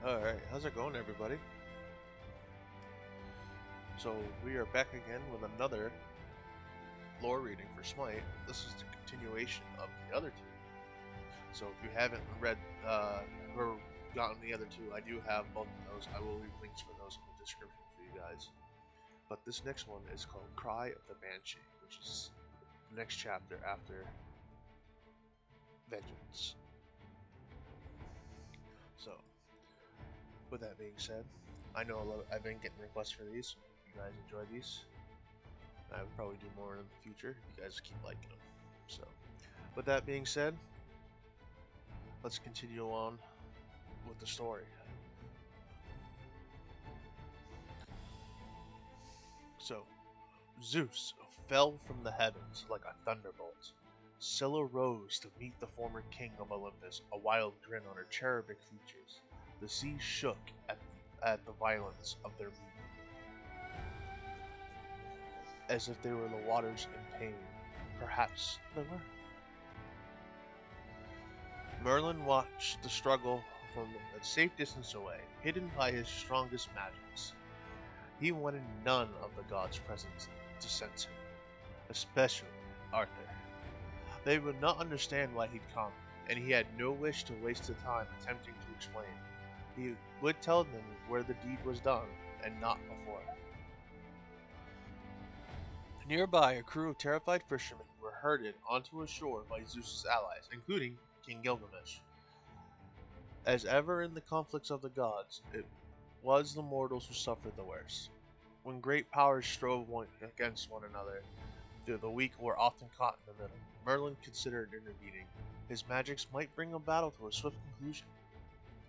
Alright, how's it going, everybody? So, we are back again with another lore reading for Smite. This is the continuation of the other two. So, if you haven't read or gotten the other two, I do have both of those. I will leave links for those in the description for you guys. But this next one is called Cry of the Banshee, which is the next chapter after Vengeance. So, with that being said, I know I've been getting requests for these. You guys enjoy these? I would probably do more in the future if you guys keep liking them. So, with that being said, let's continue on with the story. So, Zeus fell from the heavens like a thunderbolt. Scylla rose to meet the former king of Olympus, a wild grin on her cherubic features. The sea shook at the violence of their meeting, as if they were the waters in pain. Perhaps they were. Merlin watched the struggle from a safe distance away, hidden by his strongest magics. He wanted none of the gods present to sense him, especially Arthur. They would not understand why he'd come, and he had no wish to waste the time attempting to explain. He would tell them where the deed was done, and not before. Nearby, a crew of terrified fishermen were herded onto a shore by Zeus's allies, including King Gilgamesh. As ever in the conflicts of the gods, it was the mortals who suffered the worst. When great powers strove against one another, the weak were often caught in the middle. Merlin considered intervening. His magics might bring a battle to a swift conclusion.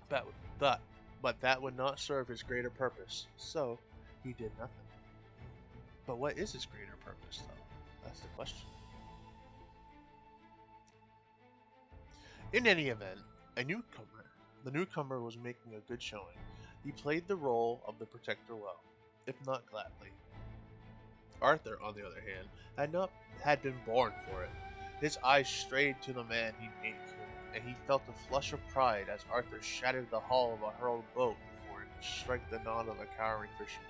But that would not serve his greater purpose, so he did nothing. But what is his greater purpose, though? That's the question. In any event, the newcomer was making a good showing. He played the role of the protector well, if not gladly. Arthur, on the other hand, had been born for it. His eyes strayed to the man he made king, and he felt a flush of pride as Arthur shattered the hull of a hurled boat before it could strike the knot of a cowering fisherman.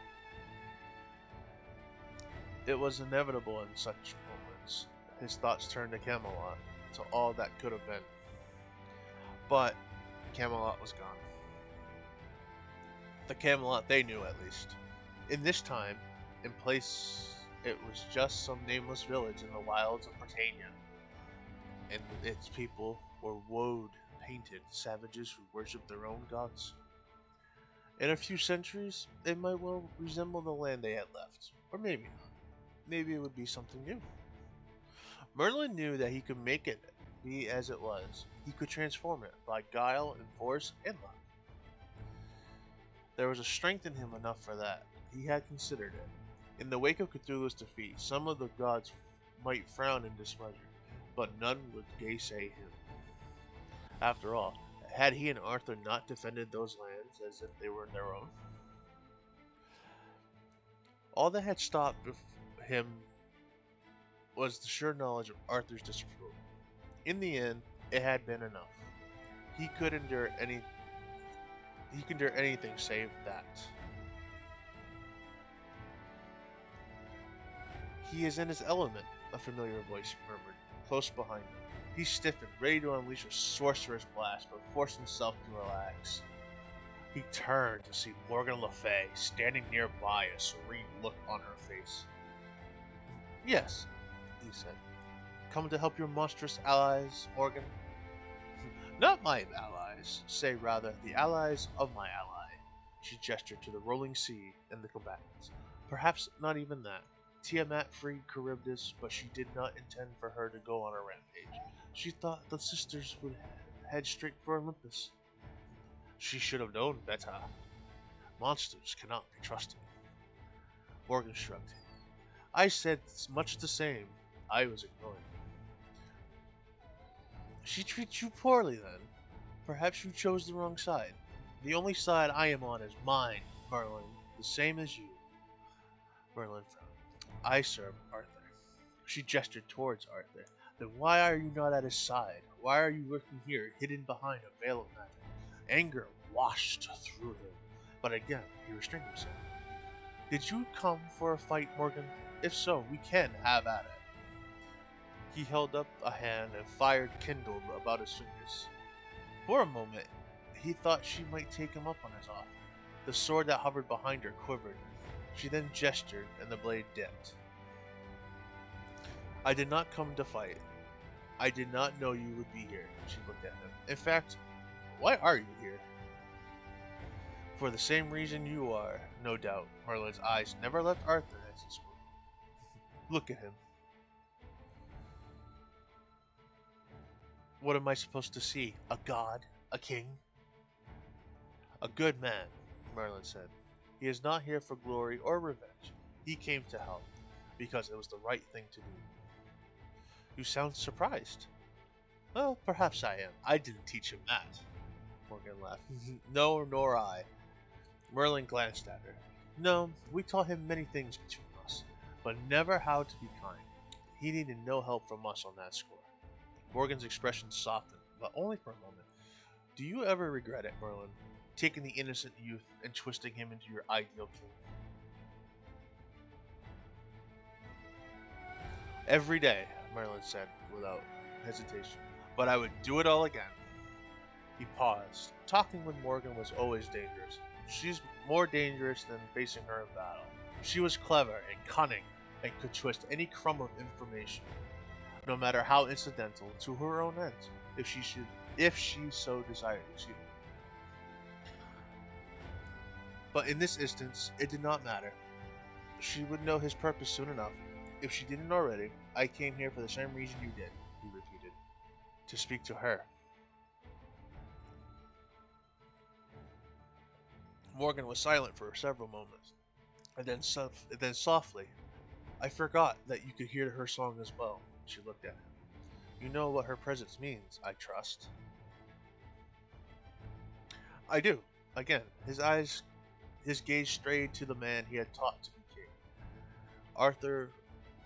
It was inevitable in such moments. His thoughts turned to Camelot, to all that could have been. But Camelot was gone. The Camelot they knew, at least. In this time, in place, it was just some nameless village in the wilds of Britannia, and its people were woad painted savages who worshipped their own gods. In a few centuries, it might well resemble the land they had left, or maybe not. Maybe it would be something new. Merlin knew that he could make it be as it was. He could transform it by guile and force and luck. There was a strength in him enough for that. He had considered it. In the wake of Cthulhu's defeat, some of the gods might frown in displeasure, but none would gainsay him. After all, had he and Arthur not defended those lands as if they were their own? All that had stopped him was the sure knowledge of Arthur's disapproval. In the end, it had been enough. He could endure anything save that. He is in his element, a familiar voice murmured, close behind him. He stiffened, ready to unleash a sorcerer's blast, but forced himself to relax. He turned to see Morgan Le Fay standing nearby, a serene look on her face. Yes, he said. Come to help your monstrous allies, Morgan? Not my allies, say rather the allies of my ally. She gestured to the rolling sea and the combatants. Perhaps not even that. Tiamat freed Charybdis, but she did not intend for her to go on a rampage. She thought the sisters would head straight for Olympus. She should have known better. Monsters cannot be trusted. Morgan shrugged. I said much the same. I was ignoring. She treats you poorly, then. Perhaps you chose the wrong side. The only side I am on is mine, Merlin, the same as you. Merlin frowned. I serve Arthur. She gestured towards Arthur. Then why are you not at his side? Why are you lurking here, hidden behind a veil of magic? Anger washed through him, but again he restrained himself. Did you come for a fight, Morgan? If so, we can have at it. He held up a hand and fire kindled about his fingers. For a moment, he thought she might take him up on his offer. The sword that hovered behind her quivered. She then gestured, and the blade dipped. I did not come to fight. I did not know you would be here, she looked at him. In fact, why are you here? For the same reason you are, no doubt. Merlin's eyes never left Arthur as he spoke. Look at him. What am I supposed to see? A god? A king? A good man, Merlin said. He is not here for glory or revenge. He came to help, because it was the right thing to do. You sound surprised. Well, perhaps I am. I didn't teach him that. Morgan laughed. No, nor I. Merlin glanced at her. No, we taught him many things between us, but never how to be kind. He needed no help from us on that score. Morgan's expression softened, but only for a moment. Do you ever regret it, Merlin? Taking the innocent youth and twisting him into your ideal king? Every day, Merlin said without hesitation, but I would do it all again. He paused. Talking with Morgan was always dangerous. She's more dangerous than facing her in battle. She was clever and cunning and could twist any crumb of information, no matter how incidental, to her own ends, if she so desired. But in this instance, it did not matter. She would know his purpose soon enough. If she didn't already, I came here for the same reason you did, he repeated. To speak to her. Morgan was silent for several moments, and then softly, I forgot that you could hear her song as well. She looked at him. You know what her presence means, I trust. I do. Again, his gaze strayed to the man he had taught to be king. Arthur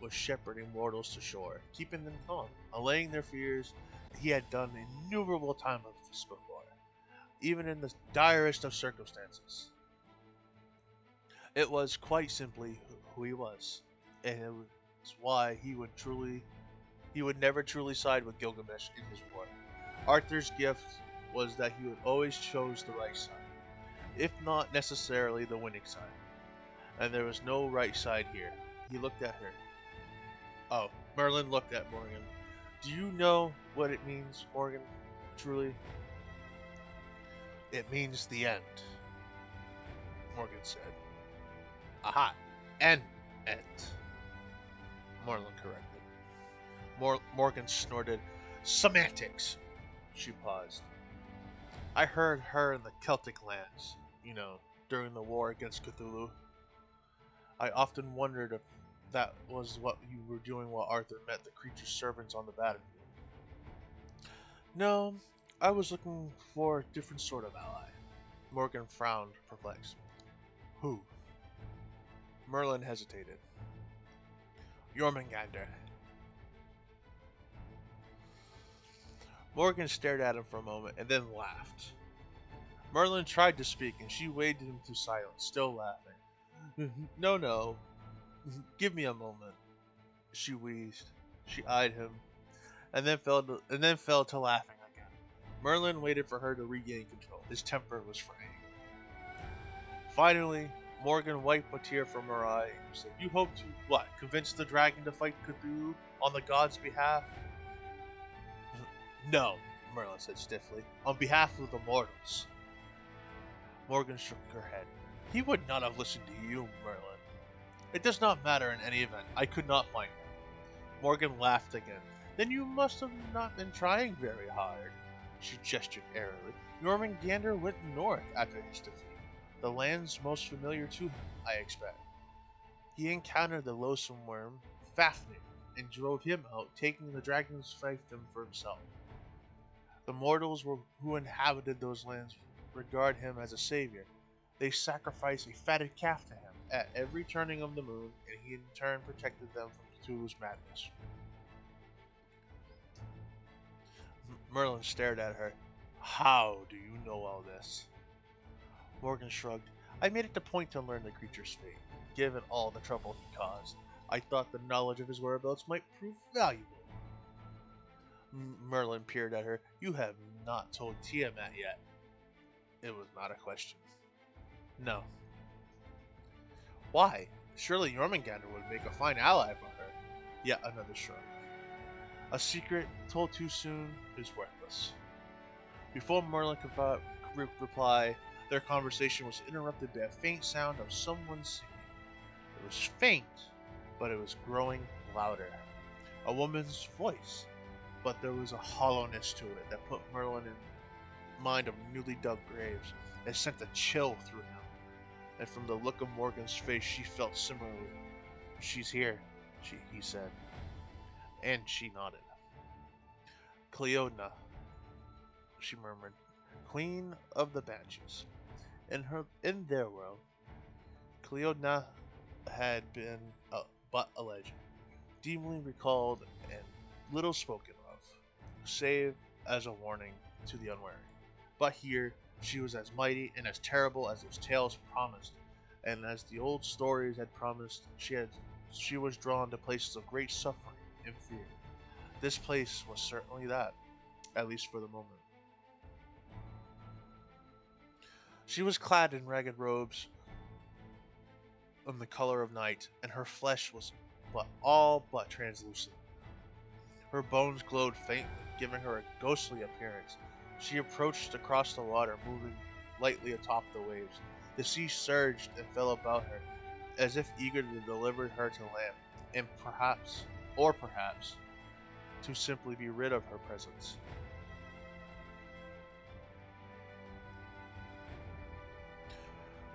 was shepherding mortals to shore, keeping them calm, allaying their fears. He had done innumerable times before, even in the direst of circumstances. It was quite simply who he was, and it was why he would never truly side with Gilgamesh in his war. Arthur's gift was that he would always chose the right side, if not necessarily the winning side. And there was no right side here. He looked at her. Oh, Merlin looked at Morgan. Do you know what it means, Morgan? Truly? It means the end, Morgan said. Aha, end. Merlin corrected. Morgan snorted. Semantics. She paused. I heard her in the Celtic lands, during the war against Cthulhu. I often wondered if that was what you were doing while Arthur met the creature's servants on the battlefield. No, I was looking for a different sort of ally. Morgan frowned, perplexed. Who? Merlin hesitated. Jormungandr. Morgan stared at him for a moment and then laughed. Merlin tried to speak and she waded him to silence, still laughing. No. Give me a moment. She wheezed. She eyed him, and then fell to laughing again. Merlin waited for her to regain control. His temper was fraying. Finally, Morgan wiped a tear from her eye and said, You hope to, what, convince the dragon to fight Cthulhu on the god's behalf? No, Merlin said stiffly. On behalf of the mortals. Morgan shook her head. He would not have listened to you, Merlin. It does not matter in any event. I could not find him. Morgan laughed again. Then you must have not been trying very hard. She gestured airily. Jormungandr went north after his defeat. The lands most familiar to him, I expect. He encountered the loathsome worm, Fafnir, and drove him out, taking the dragon's fiefdom for himself. The mortals who inhabited those lands regard him as a savior. They sacrifice a fatted calf to him at every turning of the moon, and he in turn protected them from Cthulhu's madness. Merlin stared at her. How do you know all this? Morgan shrugged. I made it a point to learn the creature's fate, given all the trouble he caused. I thought the knowledge of his whereabouts might prove valuable. Merlin peered at her. You have not told Tiamat yet. It was not a question. No. Why? Surely Jormungandr would make a fine ally for her. Yet another shrug. A secret told too soon is worthless. Before Merlin could reply, their conversation was interrupted by a faint sound of someone singing. It was faint, but it was growing louder. A woman's voice, but there was a hollowness to it that put Merlin in mind of newly dug graves. It sent a chill through him, and from the look of Morgan's face, she felt similarly. She's here, he said, and she nodded. Cleodna, she murmured, Queen of the Banshees. In their world, Cleodna had been but a legend, dimly recalled and little spoken of, save as a warning to the unwary. But here, she was as mighty and as terrible as those tales promised, and as the old stories had promised, she was drawn to places of great suffering and fear. This place was certainly that, at least for the moment. She was clad in ragged robes of the color of night, and her flesh was all but translucent. Her bones glowed faintly, giving her a ghostly appearance. She approached across the water, moving lightly atop the waves. The sea surged and fell about her, as if eager to deliver her to land, and perhaps, to simply be rid of her presence.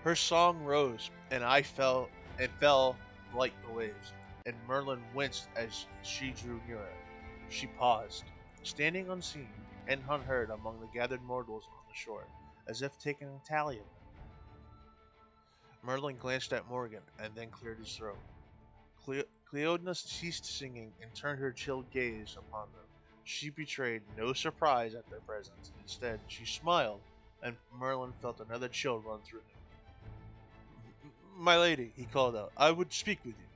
Her song rose, and fell like the waves, and Merlin winced as she drew nearer. She paused, standing unseen and unheard among the gathered mortals on the shore, as if taking a tally of them. Merlin glanced at Morgan and then cleared his throat. Cleodna ceased singing and turned her chilled gaze upon them. She betrayed no surprise at their presence. Instead, she smiled, and Merlin felt another chill run through him. My lady, he called out, I would speak with you.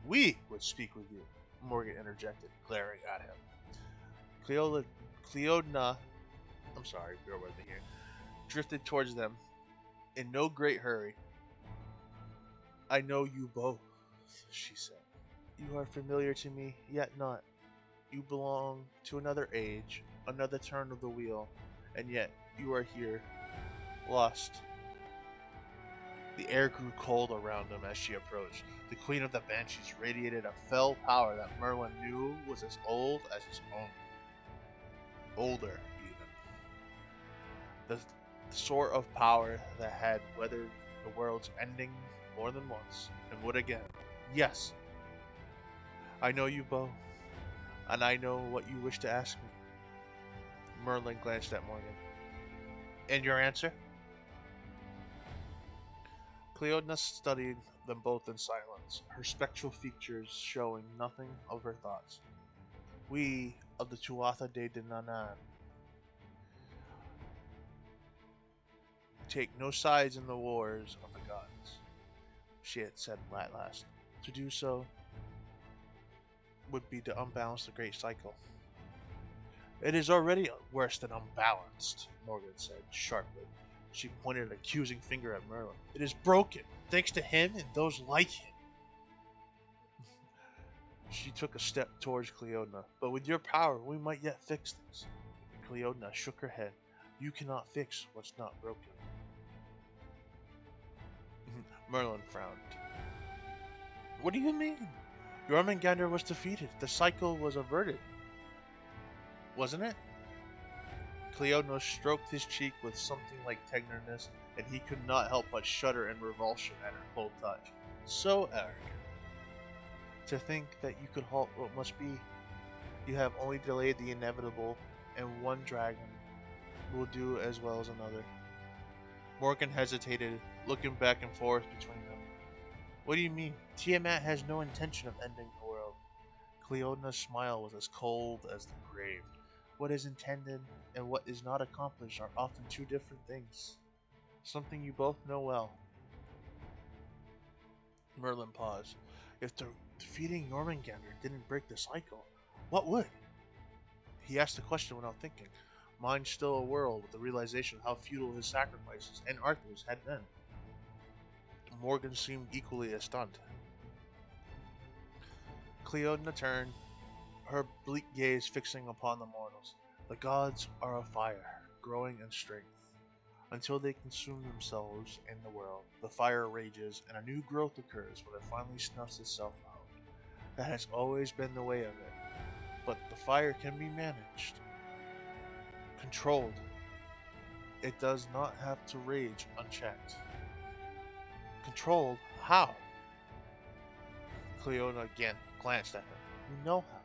We would speak with you, Morgan interjected, glaring at him. Cleodna, I'm sorry, bear with me here, drifted towards them in no great hurry. I know you both, she said. You are familiar to me, yet not. You belong to another age, another turn of the wheel, and yet you are here, lost. The air grew cold around them as she approached. The Queen of the Banshees radiated a fell power that Merlin knew was as old as his own. Older, even. The sort of power that had weathered the world's ending more than once, and would again. Yes, I know you both, and I know what you wish to ask me. Merlin glanced at Morgan. And your answer? Cleodna studied them both in silence, her spectral features showing nothing of her thoughts. We of the Tuatha De Danann take no sides in the wars of the gods, she had said at last. To do so would be to unbalance the great cycle. It is already worse than unbalanced, Morgan said sharply. She pointed an accusing finger at Merlin. It is broken, thanks to him and those like him. She took a step towards Cleodna. But with your power, we might yet fix this. Cleodna shook her head. You cannot fix what's not broken. Merlin frowned. What do you mean? Jormungandr was defeated. The cycle was averted. Wasn't it? Cleodna stroked his cheek with something like tenderness, and he could not help but shudder in revulsion at her cold touch. So arrogant. To think that you could halt what must be. You have only delayed the inevitable, and one dragon will do as well as another. Morgan hesitated, looking back and forth between them. What do you mean? Tiamat has no intention of ending the world. Cleodna's smile was as cold as the grave. What is intended and what is not accomplished are often two different things. Something you both know well. Merlin paused. If defeating Jormungandr didn't break the cycle, what would? He asked the question without thinking, mind still a whirl with the realization of how futile his sacrifices and Arthur's had been. Morgan seemed equally as stunned. Cleodna turned, her bleak gaze fixing upon the mortals. The gods are a fire, growing in strength. Until they consume themselves in the world, the fire rages and a new growth occurs when it finally snuffs itself out. That has always been the way of it. But the fire can be managed, controlled. It does not have to rage unchecked. Controlled? How? Cleona again glanced at him. You know how.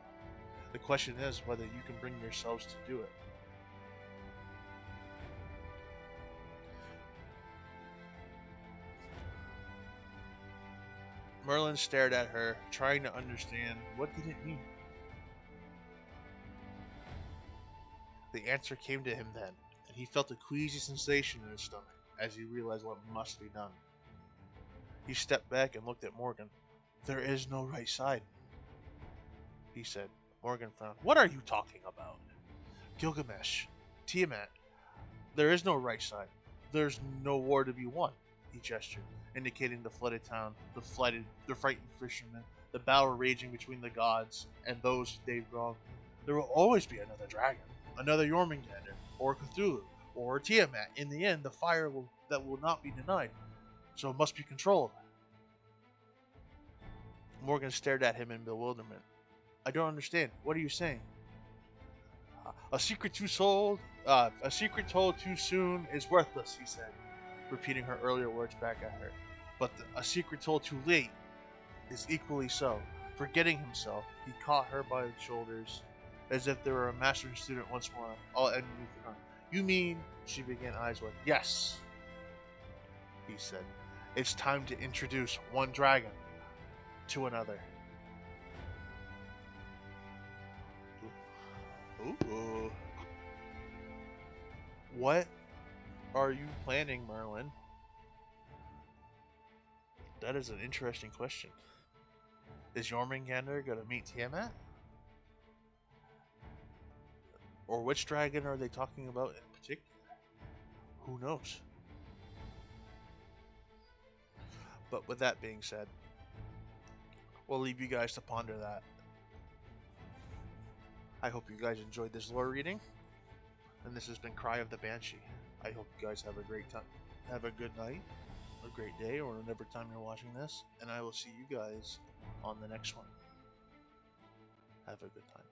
The question is whether you can bring yourselves to do it. Merlin stared at her, trying to understand what did it mean. The answer came to him then, and he felt a queasy sensation in his stomach as he realized what must be done. He stepped back and looked at Morgan. There is no right side, he said. Morgan frowned. What are you talking about? Gilgamesh, Tiamat, there is no right side. There's no war to be won, he gestured, indicating the flooded town, the frightened fishermen, the battle raging between the gods and those they've wronged. There will always be another dragon, another Jormungandr, or Cthulhu, or Tiamat. In the end, the fire that will not be denied, so it must be controlled. Morgan stared at him in bewilderment. I don't understand. What are you saying? A secret told too soon is worthless, he said, repeating her earlier words back at her. But a secret told too late is equally so. Forgetting himself, he caught her by the shoulders, as if they were a master and student once more, all underneath the arm. You mean, she began, eyes wide. Yes, he said. It's time to introduce one dragon to another. Ooh. What are you planning, Merlin? That is an interesting question. Is Jormungandr going to meet Tiamat? Or which dragon are they talking about in particular? Who knows? But with that being said, we'll leave you guys to ponder that. I hope you guys enjoyed this lore reading. And this has been Cry of the Banshee. I hope you guys have a great time. Have a good night, a great day, or whatever time you're watching this. And I will see you guys on the next one. Have a good time.